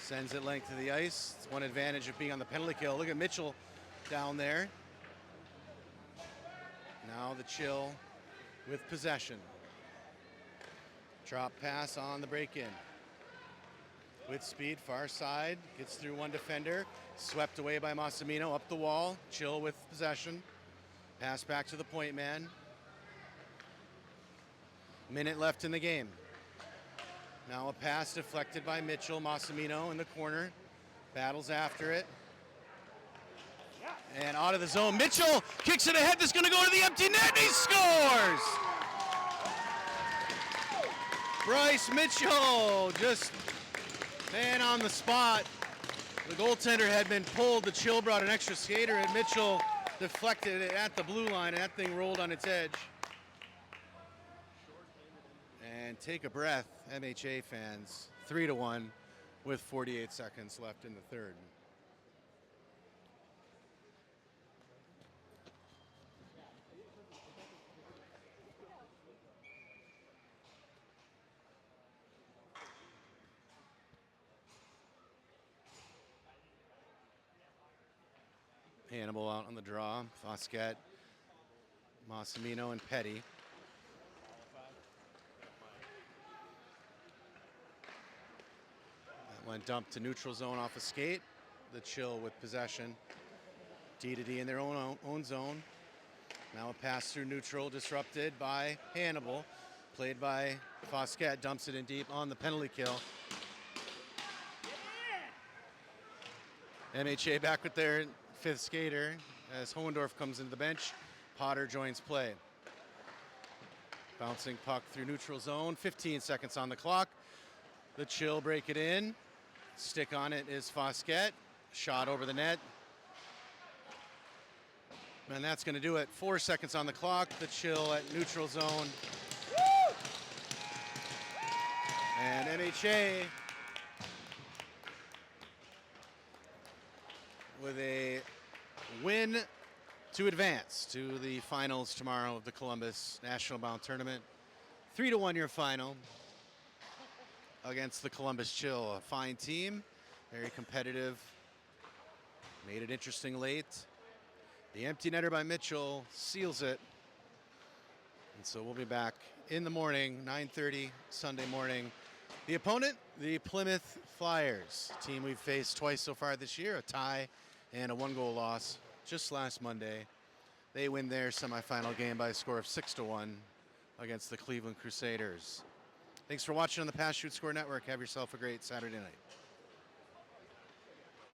Sends it length to the ice. It's one advantage of being on the penalty kill. Look at Mitchell down there. Now the Chill with possession. Drop pass on the break-in. With speed, far side, gets through one defender, swept away by Massimino, up the wall, Chill with possession. Pass back to the point man. Minute left in the game. Now a pass deflected by Mitchell, Massimino in the corner, battles after it. And out of the zone, Mitchell kicks it ahead, that's gonna go to the empty net, and he scores! Bryce Mitchell just man on the spot. The goaltender had been pulled. The Chill brought an extra skater, and Mitchell deflected it at the blue line, and that thing rolled on its edge. And take a breath, MHA fans. 3-1 with 48 seconds left in the third. Hannibal out on the draw. Fosquet, Massimino, and Petty. That went dumped to neutral zone off a skate. The Chill with possession. D to D in their own zone. Now a pass through neutral, disrupted by Hannibal. Played by Fosquet, dumps it in deep on the penalty kill. MHA back with their fifth skater as Hohendorf comes into the bench. Potter joins play. Bouncing puck through neutral zone. 15 seconds on the clock. The Chill break it in. Stick on it is Fosquet. Shot over the net. And that's going to do it. 4 seconds on the clock. The Chill at neutral zone. And MHA with a win to advance to the finals tomorrow of the Columbus National Bound Tournament. 3-1 your final against the Columbus Chill. A fine team, very competitive. Made it interesting late. The empty netter by Mitchell seals it. And so we'll be back in the morning, 9:30 Sunday morning. The opponent, the Plymouth Flyers, team we've faced twice so far this year, a tie and a 1-goal loss just last Monday. They win their semifinal game by a score of 6-1 against the Cleveland Crusaders. Thanks for watching on the Pass Shoot Score Network. Have yourself a great Saturday night.